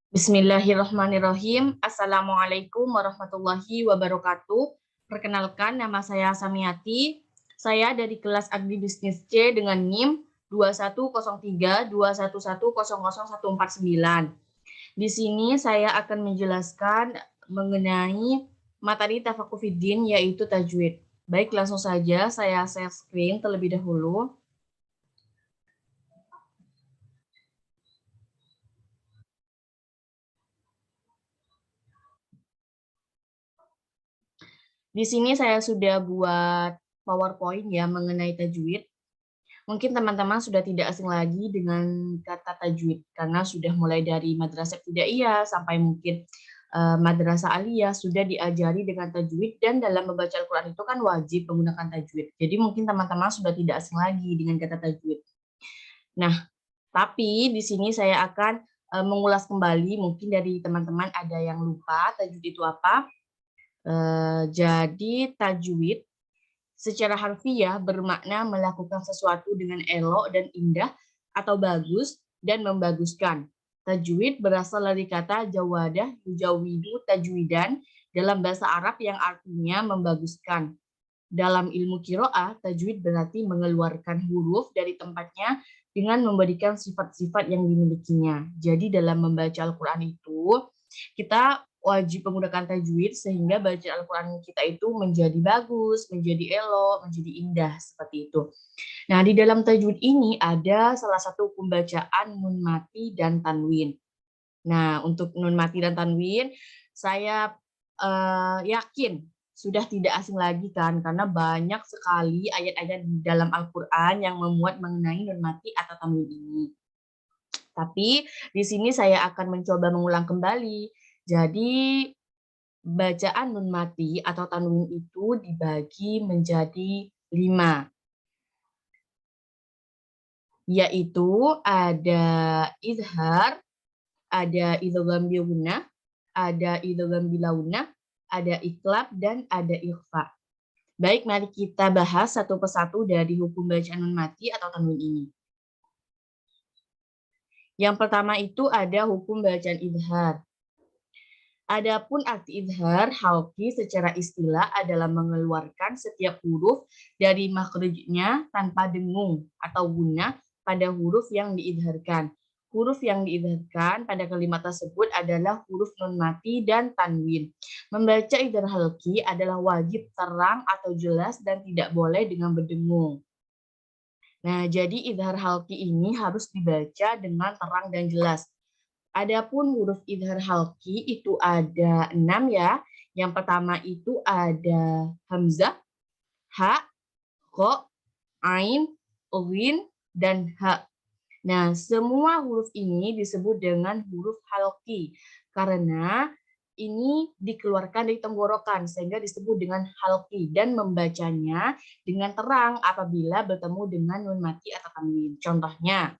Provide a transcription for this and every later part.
Bismillahirrahmanirrahim. Assalamualaikum warahmatullahi wabarakatuh. Perkenalkan, nama saya Samiati. Saya dari kelas Agribisnis C dengan NIM 210321100149. Di sini saya akan menjelaskan mengenai materi Tafakufiddin yaitu tajwid. Baik, langsung saja saya share screen terlebih dahulu. Di sini saya sudah buat PowerPoint ya mengenai tajwid. Mungkin teman-teman sudah tidak asing lagi dengan kata tajwid karena sudah mulai dari madrasah ibtidaiyah sampai mungkin madrasah aliyah sudah diajari dengan tajwid, dan dalam membaca Al-Qur'an itu kan wajib menggunakan tajwid. Jadi mungkin teman-teman sudah tidak asing lagi dengan kata tajwid. Nah, tapi di sini saya akan mengulas kembali, mungkin dari teman-teman ada yang lupa tajwid itu apa. Jadi tajwid secara harfiah bermakna melakukan sesuatu dengan elok dan indah atau bagus dan membaguskan. Tajwid berasal dari kata jawadah yujawidu tajwidan dalam bahasa Arab yang artinya membaguskan. Dalam ilmu qiraah, tajwid berarti mengeluarkan huruf dari tempatnya dengan memberikan sifat-sifat yang dimilikinya. Jadi dalam membaca Al-Qur'an itu kita wajib menggunakan tajwid sehingga bacaan Al-Qur'an kita itu menjadi bagus, menjadi elok, menjadi indah seperti itu. Nah, di dalam tajwid ini ada salah satu hukum bacaan nun mati dan tanwin. Nah, untuk nun mati dan tanwin saya yakin sudah tidak asing lagi kan, karena banyak sekali ayat-ayat di dalam Al-Qur'an yang memuat mengenai nun mati atau tanwin ini. Tapi di sini saya akan mencoba mengulang kembali. Jadi bacaan nun mati atau tanwin itu dibagi menjadi 5, yaitu ada izhar, ada idgham bigunah, ada idgham bilaunah, ada iklab, dan ada ikhfa. Baik, mari kita bahas satu persatu dari hukum bacaan nun mati atau tanwin ini. Yang pertama itu ada hukum bacaan izhar. Adapun arti izhar halqi secara istilah adalah mengeluarkan setiap huruf dari makhrajnya tanpa dengung atau gunnah pada huruf yang diizharkan. Huruf yang diizharkan pada kalimat tersebut adalah huruf nun mati dan tanwin. Membaca izhar halqi adalah wajib terang atau jelas dan tidak boleh dengan berdengung. Nah, jadi izhar halqi ini harus dibaca dengan terang dan jelas. Adapun huruf izhar halqi itu ada 6 ya. Yang pertama itu ada hamzah, ha, kho, ain, ghin, dan ha. Nah, semua huruf ini disebut dengan huruf halqi karena ini dikeluarkan dari tenggorokan sehingga disebut dengan halqi, dan membacanya dengan terang apabila bertemu dengan nun mati atau tanwin. Contohnya,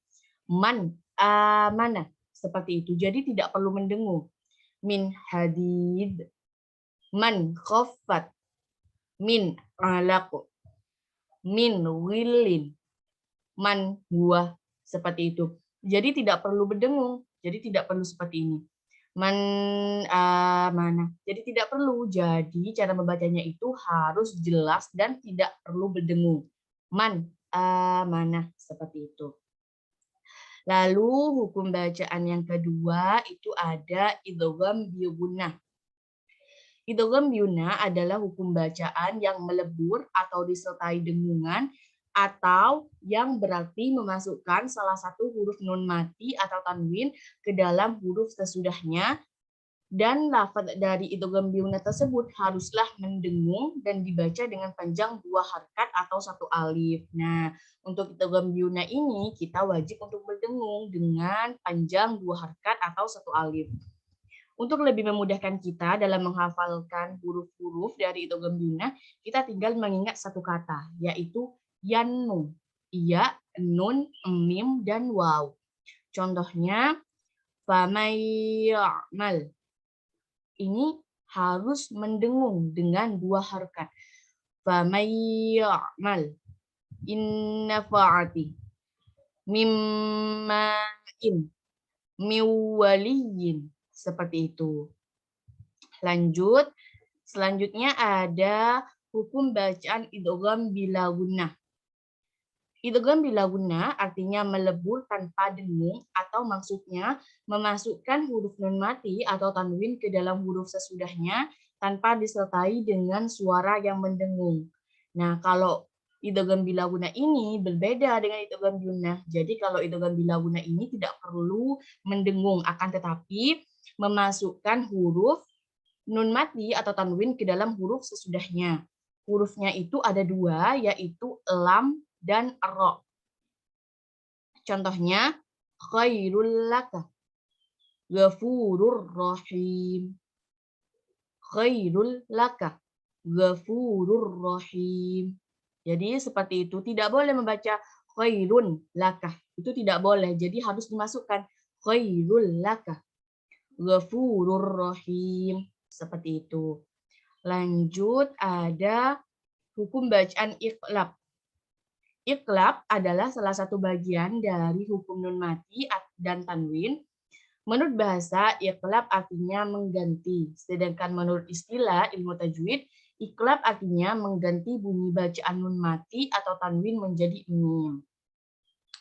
man, amanah, seperti itu. Jadi tidak perlu mendengung. Min hadid, man khaffat, min alaq, min willin, man huwa, seperti itu. Jadi tidak perlu berdengung. Jadi tidak perlu seperti ini. Man mana. Jadi tidak perlu. Jadi cara membacanya itu harus jelas dan tidak perlu berdengung. Man mana, seperti itu. Lalu hukum bacaan yang kedua itu ada idgham bigunah. Idgham bigunah adalah hukum bacaan yang melebur atau disertai dengungan atau yang berarti memasukkan salah satu huruf nun mati atau tanwin ke dalam huruf sesudahnya, dan lafaz dari idgham bigunah tersebut haruslah mendengung dan dibaca dengan panjang 2 harakat atau 1 alif. Nah, untuk idgham bigunah ini kita wajib untuk berdengung dengan panjang 2 harakat atau 1 alif. Untuk lebih memudahkan kita dalam menghafalkan huruf-huruf dari idgham bigunah, kita tinggal mengingat satu kata, yaitu yannu. Iya, nun, mim, dan waw. Contohnya, famay ya'mal. Ini harus mendengung dengan 2 harakat. Famay ya'mal inna fa'ati mimma'in miwaliyin Seperti itu. Lanjut. Selanjutnya ada hukum bacaan idgham bila gunnah. Idgham bila gunnah artinya melebur tanpa dengung atau maksudnya memasukkan huruf nun mati atau tanwin ke dalam huruf sesudahnya tanpa disertai dengan suara yang mendengung. Nah, kalau idgham bila gunnah ini berbeda dengan idgham gunnah. Jadi kalau idgham bila gunnah ini tidak perlu mendengung, akan tetapi memasukkan huruf nun mati atau tanwin ke dalam huruf sesudahnya. Hurufnya itu ada dua, yaitu lam dan ro. Contohnya, khairul laka, ghafurur rahim. Khairul laka, ghafurur rahim. Jadi seperti itu, tidak boleh membaca khairun laka. Itu tidak boleh, jadi harus dimasukkan khairul laka, ghafurur rahim. Seperti itu. Lanjut ada hukum bacaan iqlab. Iqlab adalah salah satu bagian dari hukum nun mati dan tanwin. Menurut bahasa, iqlab artinya mengganti. Sedangkan menurut istilah ilmu tajwid, iqlab artinya mengganti bunyi bacaan nun mati atau tanwin menjadi mim.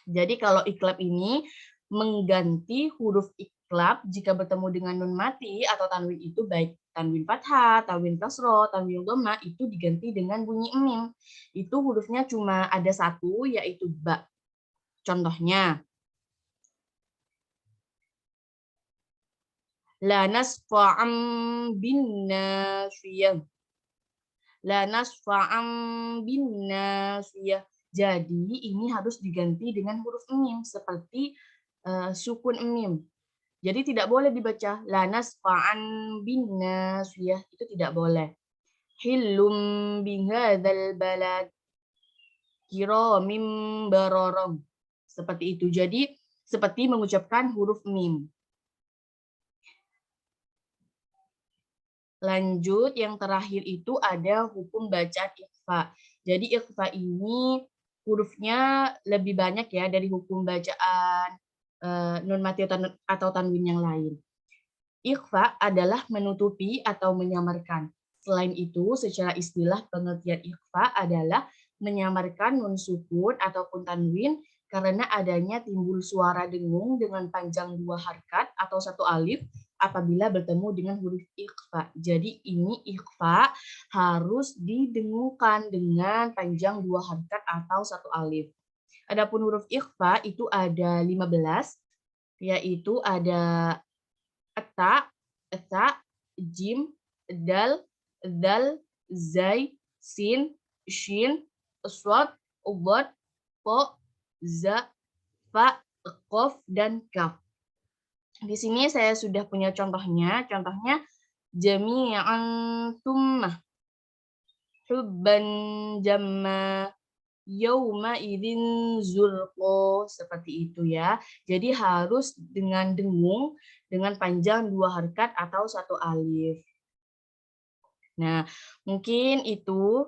Jadi kalau iqlab ini mengganti huruf iqlab jika bertemu dengan nun mati atau tanwin itu baik tanwin fathah, tanwin kasroh, tanwin dhamma itu diganti dengan bunyi mim. Itu hurufnya cuma ada satu yaitu ba. Contohnya la nasfa'am bin nasiyah. La nasfa'am bin nasiyah. Jadi ini harus diganti dengan huruf mim seperti sukun mim. Jadi tidak boleh dibaca la nasfa'an bin nasiyah, itu tidak boleh. Hillum bihadzal balad kiramim bararong. Seperti itu. Jadi seperti mengucapkan huruf mim. Lanjut, yang terakhir itu ada hukum bacaan ikhfa. Jadi ikhfa ini hurufnya lebih banyak ya dari hukum bacaan nun mati atau tanwin yang lain. Ikhfa adalah menutupi atau menyamarkan. Selain itu, secara istilah pengertian ikhfa adalah menyamarkan nun sukun ataupun tanwin karena adanya timbul suara dengung dengan panjang dua harkat atau satu alif apabila bertemu dengan huruf ikhfa. Jadi ini ikhfa harus didengungkan dengan panjang dua harkat atau satu alif. Adapun huruf ikhfa itu ada 15, yaitu ada ta, jim, dal, dal, zai, sin, shin, shad, dhad, po, za, fa, qaf, dan kaf. Di sini saya sudah punya contohnya. Contohnya jami'an tummah, hubban jamma, yauma idin zulqo, seperti itu ya. Jadi harus dengan dengung dengan panjang dua harkat atau satu alif. Nah, mungkin itu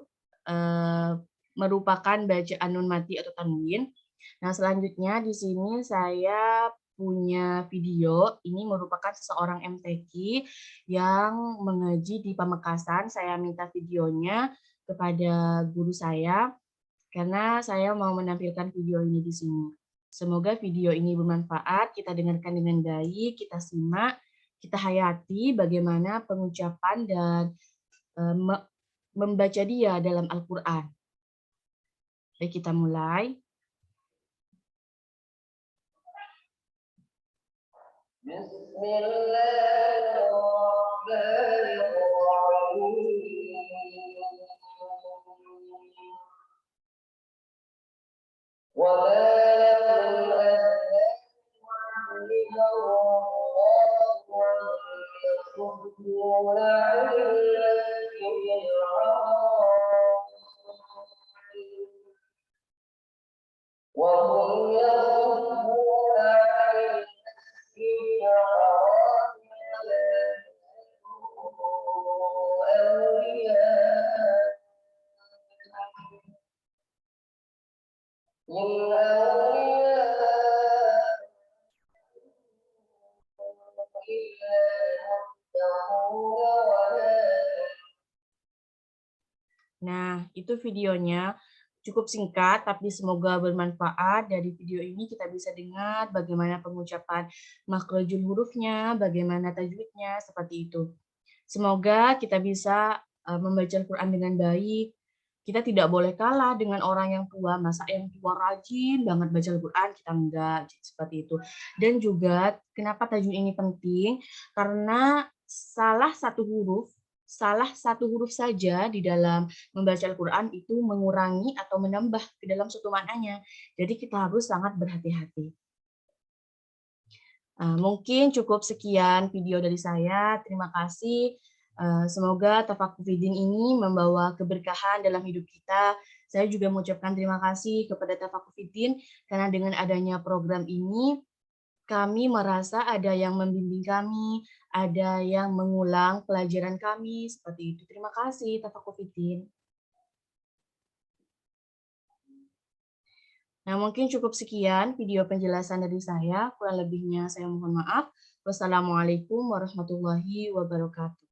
merupakan bacaan nun mati atau tanwin. Nah, selanjutnya di sini saya punya video. Ini merupakan seseorang MTQ yang mengaji di Pamekasan. Saya minta videonya kepada guru saya karena saya mau menampilkan video ini di sini. Semoga video ini bermanfaat, kita dengarkan dengan baik, kita simak, kita hayati bagaimana pengucapan dan membaca dia dalam Al-Quran. Baik, kita mulai. itu videonya cukup singkat, tapi semoga bermanfaat. Dari video ini kita bisa dengar bagaimana pengucapan makhrajul hurufnya, bagaimana tajwidnya, seperti itu. Semoga kita bisa membaca Al-Quran dengan baik. Kita tidak boleh kalah dengan orang yang tua. Masa yang tua rajin banget baca Al-Quran, kita enggak, seperti itu. Dan juga kenapa tajwid ini penting? Karena salah satu huruf saja di dalam membaca Al-Quran itu mengurangi atau menambah ke dalam suatu maknanya. Jadi kita harus sangat berhati-hati. Mungkin cukup sekian video dari saya. Terima kasih. Semoga Tafakkur Fidin ini membawa keberkahan dalam hidup kita. Saya juga mengucapkan terima kasih kepada Tafakkur Fidin karena dengan adanya program ini kami merasa ada yang membimbing kami, ada yang mengulang pelajaran kami, seperti itu. Terima kasih Tafakkur Fidin. Nah, mungkin cukup sekian video penjelasan dari saya. Kurang lebihnya saya mohon maaf. Wassalamualaikum warahmatullahi wabarakatuh.